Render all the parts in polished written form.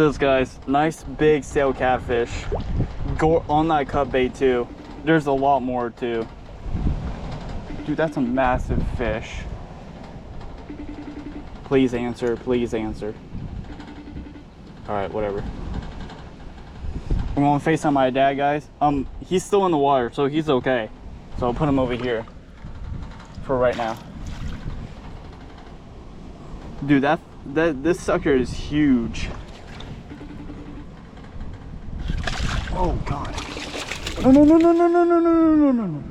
This guys, nice big sail catfish. Go on that cut bait too. There's a lot more too. Dude, that's a massive fish. Please answer, please answer. All right, whatever. I'm gonna FaceTime my dad, guys. He's still in the water, so he's okay. So I'll put him over here for right now. Dude, this sucker is huge. Oh God. No, no, no, no, no, no, no, no, no, no, no.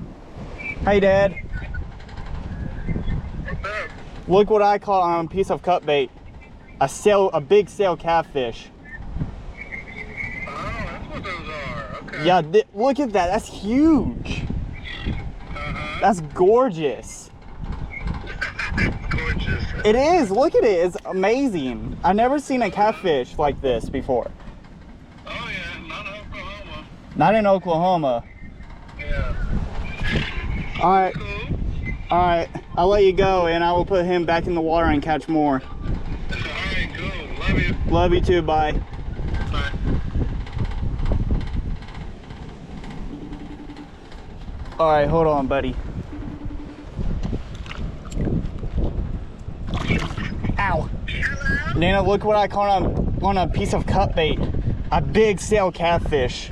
Hey, Dad. Look what I caught on a piece of cut bait. A big sail catfish. Oh, that's what those are. Okay. Yeah, look at that. That's huge. That's gorgeous. Gorgeous. It is. Look at it. It's amazing. I've never seen a catfish like this before. Oh yeah, not Oklahoma. Not in Oklahoma. Yeah. All right. Cool. All right. I'll let you go, and I will put him back in the water and catch more. All right, cool. Love you. Love you too. Bye. Bye. All right. Hold on, buddy. Ow. Hello? Nana, look what I caught on a piece of cut bait. A big sail catfish.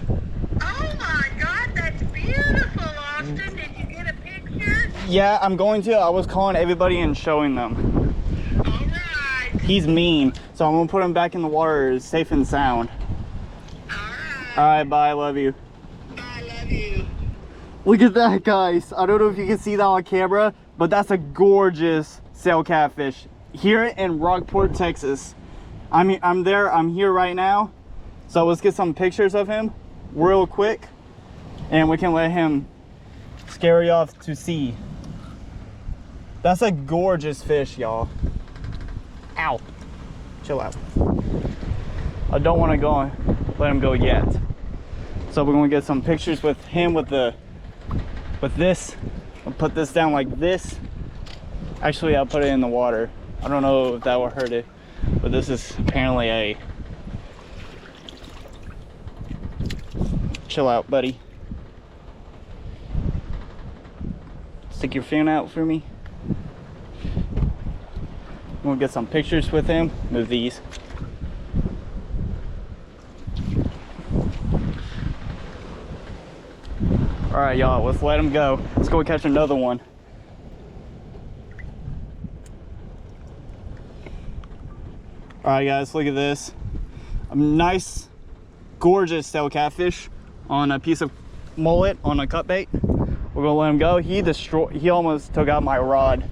Oh my God, that's beautiful, Austin. Did you get a picture? Yeah, I'm going to. I was calling everybody and showing them. All right. He's mean, so I'm gonna put him back in the water safe and sound. All right. All right, bye. Love you. I love you. Look at that, guys. I don't know if you can see that on camera, but that's a gorgeous sail catfish here in Rockport, Texas. I'm here right now. So let's get some pictures of him real quick, and we can let him scary off to sea. That's a gorgeous fish, y'all. Ow. Chill out. I don't want to go and let him go yet. So we're going to get some pictures with him with this. I'll put this down like this. Actually, I'll put it in the water. I don't know if that will hurt it, but this is apparently a... Chill out, buddy. Stick your fin out for me. We'll get some pictures with him. Move these. All right, y'all, let's let him go. Let's go catch another one. All right, guys, look at this. A nice, gorgeous sail catfish on a piece of mullet on a cut bait. We're gonna let him go. He almost took out my rod,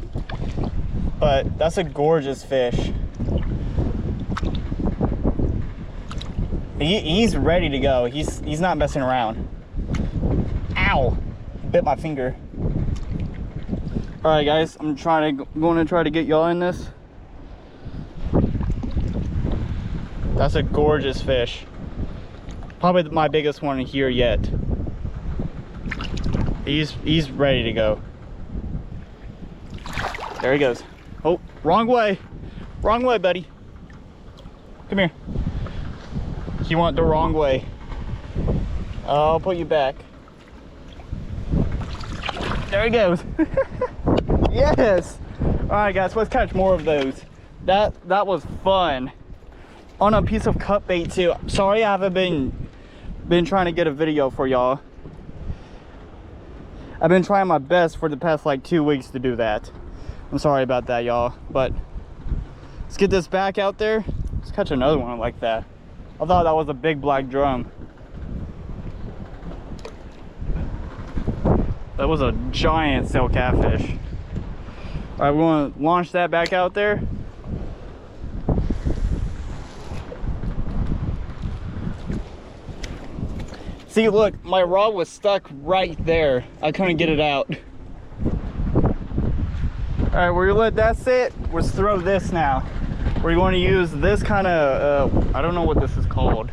but that's a gorgeous fish. He's ready to go. He's not messing around. Ow! Bit my finger. All right, guys, I'm going to try to get y'all in this. That's a gorgeous fish. Probably my biggest one here yet. He's ready to go. There he goes. Oh, wrong way. Wrong way, buddy. Come here. He went the wrong way. I'll put you back. There he goes. Yes. All right, guys, let's catch more of those. That was fun. On a piece of cut bait too. Sorry I haven't been trying to get a video for y'all. I've been trying my best for the past like 2 weeks to do that. I'm sorry about that, y'all, but let's get this back out there. Let's catch another one like that. I thought that was a big black drum. That was a giant sail catfish. All right, we're gonna launch that back out there. See, look, my rod was stuck right there. I couldn't get it out. All right, we're gonna let that sit. Let's throw this now. We're going to use this kind of, I don't know what this is called.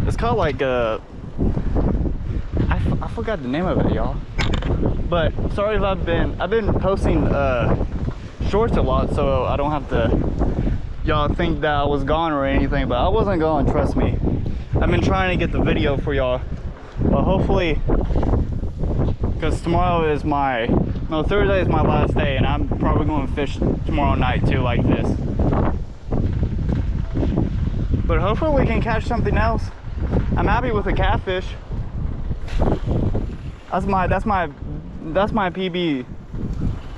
It's called like I forgot the name of it, y'all. But sorry if I've been posting shorts a lot, so I don't have to y'all think that I was gone or anything, but I wasn't gone, trust me. I've been trying to get the video for y'all, but hopefully, because tomorrow is Thursday is my last day, and I'm probably going to fish tomorrow night too, like this. But hopefully we can catch something else. I'm happy with the catfish. That's my PB.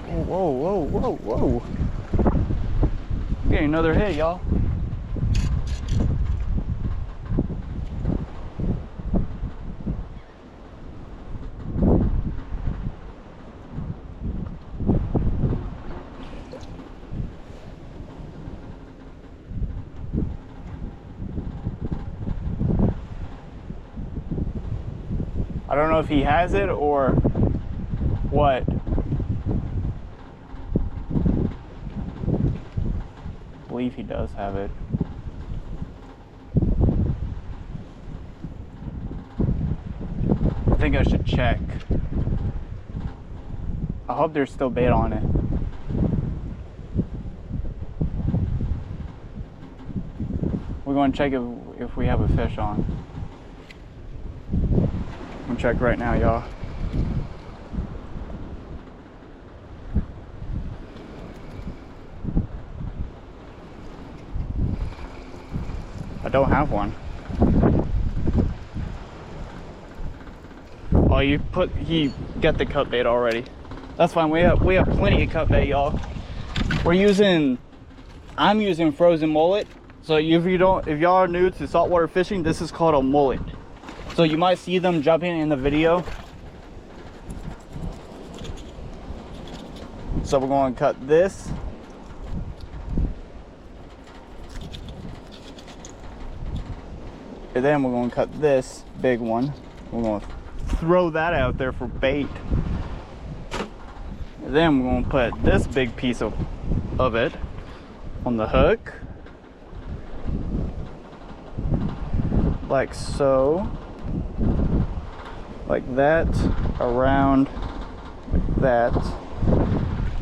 Whoa, whoa, whoa, whoa. Getting another hit, y'all. I don't know if he has it or what. I believe he does have it. I think I should check. I hope there's still bait on it. We're going to check if we have a fish on. I'm gonna check right now, y'all. I don't have one. Oh, he got the cut bait already. That's fine. We have plenty of cut bait, y'all. I'm using frozen mullet. So if y'all are new to saltwater fishing, this is called a mullet. So you might see them jumping in the video. So we're going to cut this. And then we're going to cut this big one. We're going to throw that out there for bait. And then we're going to put this big piece of it on the hook. Like so. Like that, around, like that,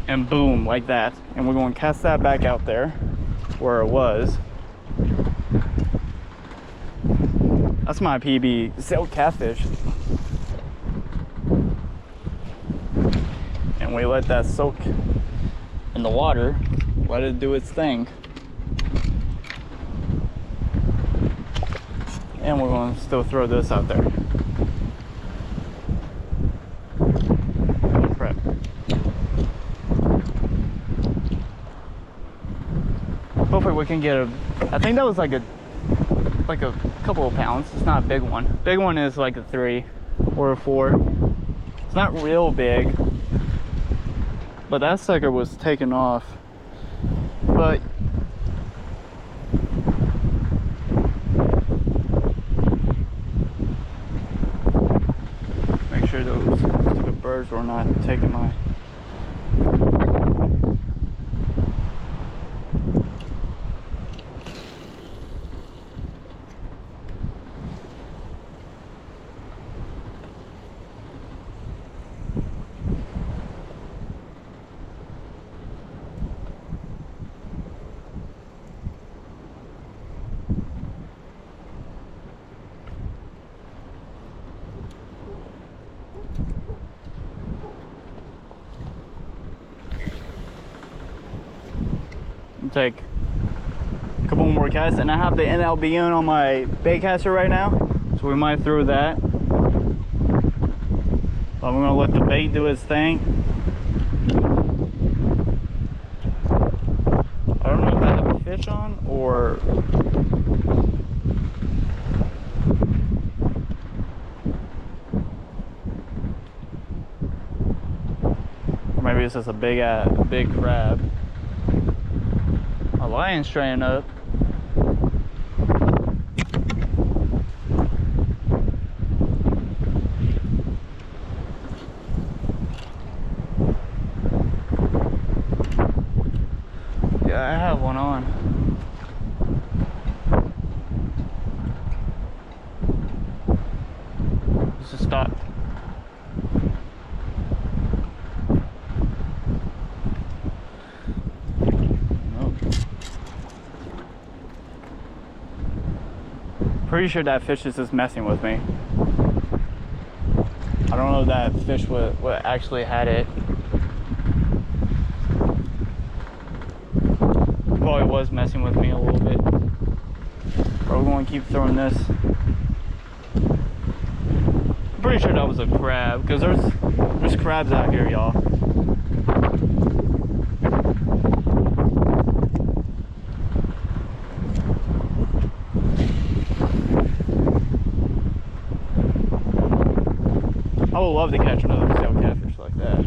and boom, like that. And we're going to cast that back out there where it was. That's my PB silk catfish. And we let that soak in the water, let it do its thing. And we're going to still throw this out there. Prep. Hopefully we can get I think that was like a couple of pounds. It's not a big one. Big one is like a 3 or a 4. It's not real big, but that sucker was taken off. But make sure those stupid birds were not taking my. Take a couple more casts, and I have the NLBN on my bait caster right now, so we might throw that. But I'm gonna let the bait do its thing. I don't know if I have a fish on or maybe it's just a big crab. A lion straying up. Yeah, I have one on. Just stop. Pretty sure that fish is just messing with me. I don't know if that fish would actually had it. Probably was messing with me a little bit. But we're going to keep throwing this. I'm pretty sure that was a crab, because there's crabs out here, y'all. I would love to catch another sail catfish like that.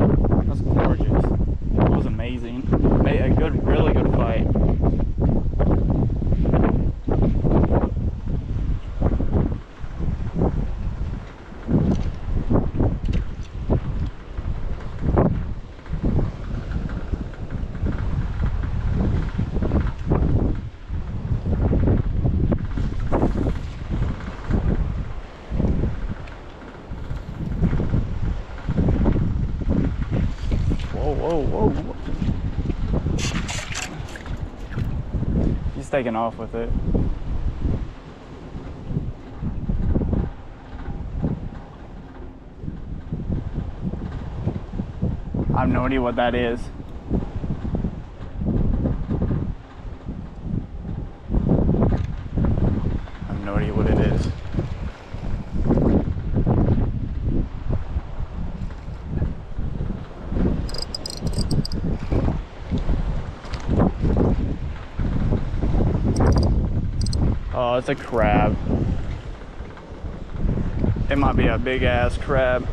That's gorgeous. That was amazing. Made a really good fight. Whoa. He's taking off with it. I have no idea what that is. I have no idea what it is. Oh, it's a crab. It might be a big ass crab.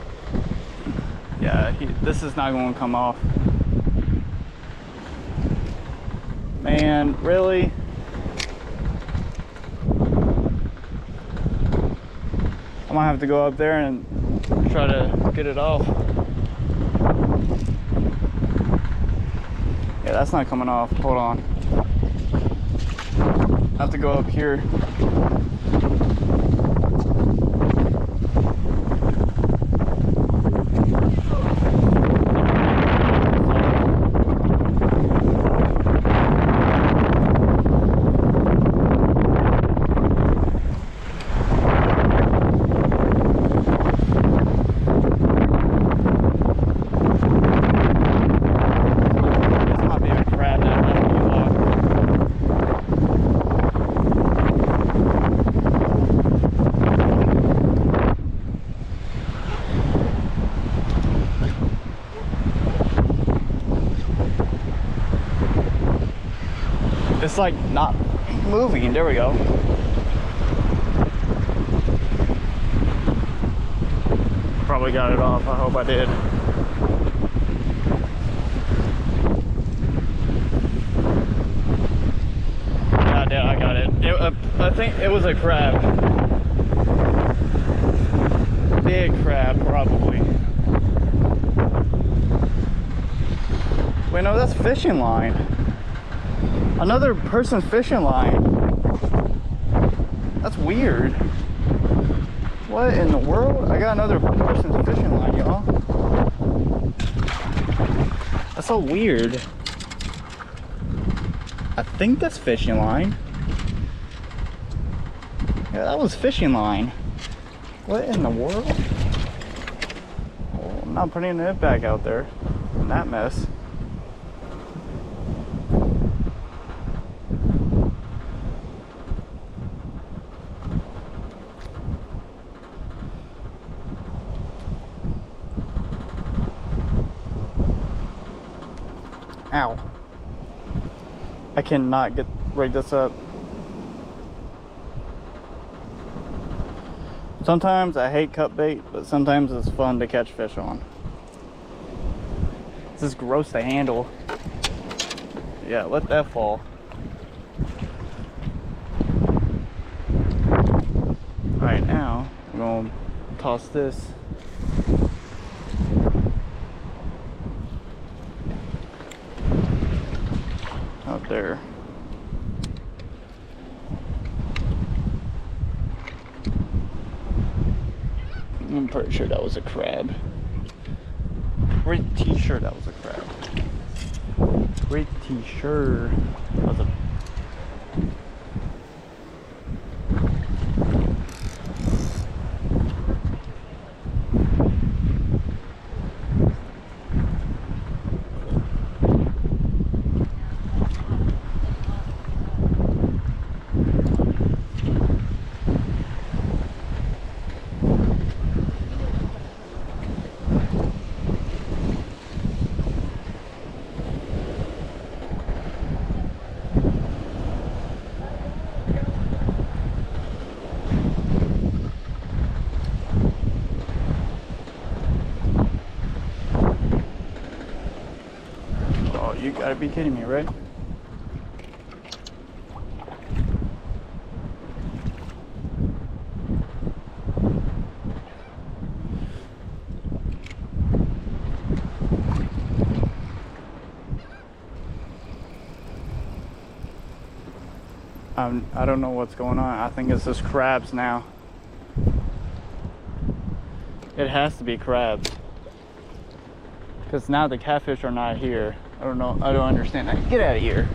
Yeah, this is not going to come off. Man, really? I might have to go up there and try to get it off. Yeah, that's not coming off. Hold on. I have to go up here. It's like not moving. There we go. Probably got it off. I hope I did. God damn, I got it. I think it was a crab. Big crab, probably. Wait, no, that's fishing line. Another person's fishing line. That's weird. What in the world? I got another person's fishing line, y'all. That's so weird. I think that's fishing line. Yeah, that was fishing line. What in the world? Oh, I'm not putting it back out there in that mess. Ow. I cannot rig this up. Sometimes I hate cut bait, but sometimes it's fun to catch fish on. This is gross to handle. Yeah, let that fall. Alright, now I'm gonna toss this. Out there. I'm pretty sure that was a crab. Pretty sure that was a crab. Pretty sure that was a... gotta be kidding me, right? I don't know what's going on. I think it's just crabs now. It has to be crabs. Because now the catfish are not here. I don't know. I don't understand that. Get out of here.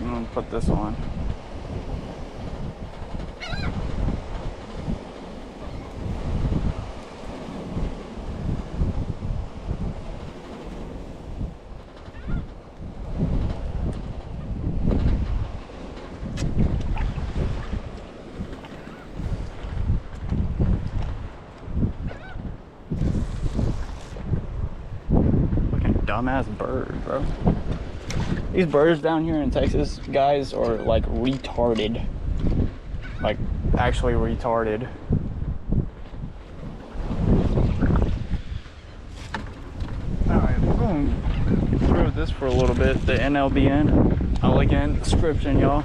I'm gonna put this on. Dumbass bird, bro. These birds down here in Texas, guys, are like retarded. Like, actually retarded. Alright, we're going through this for a little bit. The NLBN. I'll link it in the description, y'all.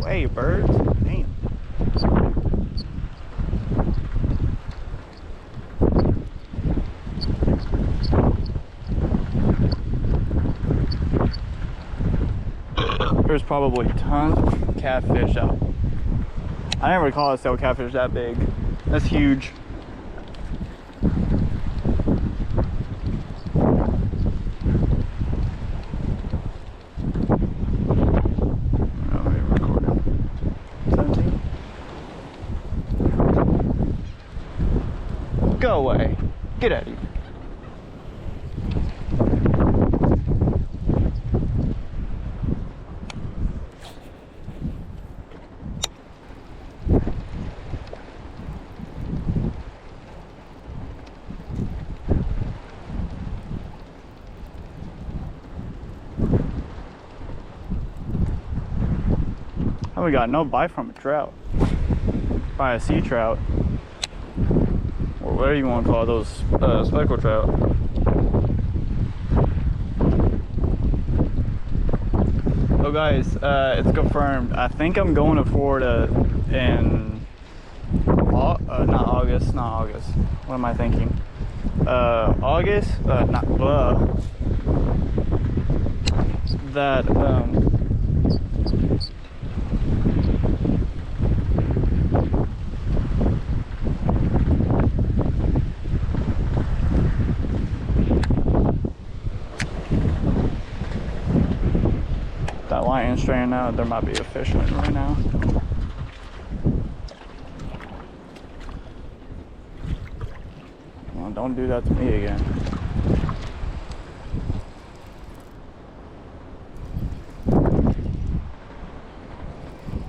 Hey, birds. Damn. There's probably tons of catfish out. I never recall a sail catfish that big. That's huge. Go away. Get out of here. Oh, we got no bite from a trout. By a sea trout. Or whatever you want to call those speckled trout. So guys, it's confirmed. I think I'm going to Florida in not August. What am I thinking? August? That lion straying out, there might be a fisherman right now. Well, don't do that to me again.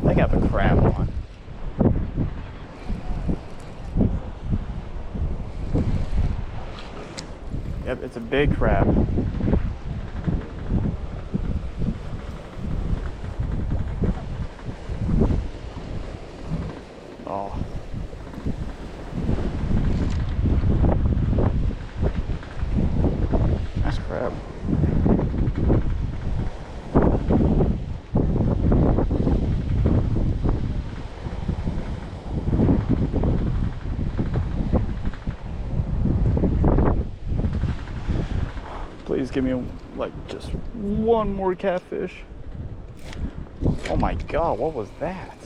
They got the crab on. Yep, it's a big crab. Oh. That's crab. Please give me like just one more catfish. Oh my god, what was that?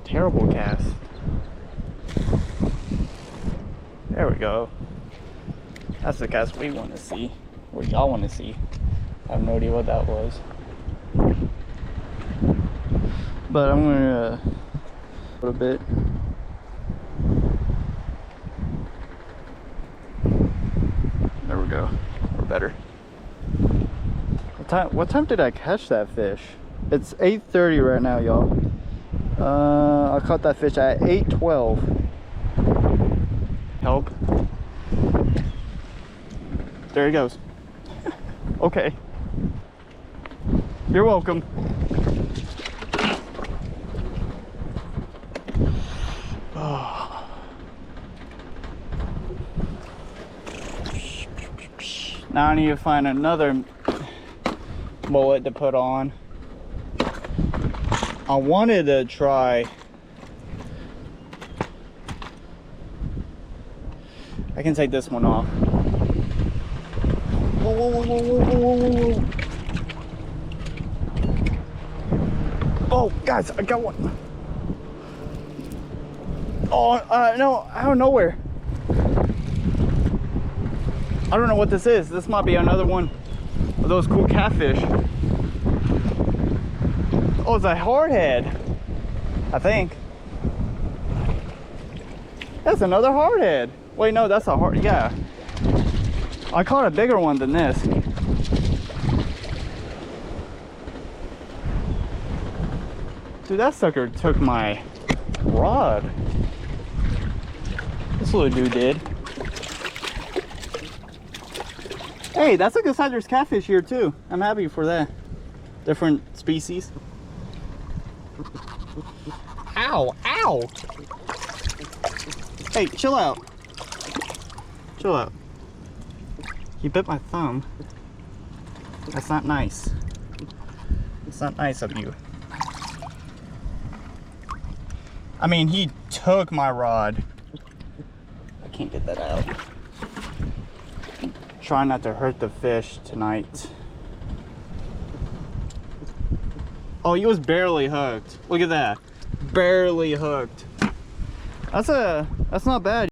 Terrible cast. There we go. That's the cast we want to see. Or y'all want to see. I have no idea what that was. But I'm gonna a little bit. There we go. We're better. What time did I catch that fish? It's 8:30 right now, y'all. I caught that fish at 8:12. Help. There he goes. Okay. You're welcome. Now I need to find another mullet to put on. I wanted to try. I can take this one off. Whoa, whoa, whoa, whoa, whoa, whoa, whoa, whoa. Oh, guys, I got one. Oh, no, out of nowhere. I don't know what this is. This might be another one of those cool catfish. Oh, it's a hardhead, I think. That's another hardhead. Wait, no, that's a hard, yeah. I caught a bigger one than this. Dude, that sucker took my rod. This little dude did. Hey, that's a good size. There's catfish here too. I'm happy for that. Different species. Ow, ow. Hey, chill out. Chill out. You bit my thumb. That's not nice. It's not nice of you. I mean, he took my rod. I can't get that out. Try not to hurt the fish tonight. Oh, he was barely hooked. Look at that. Barely hooked. That's not bad.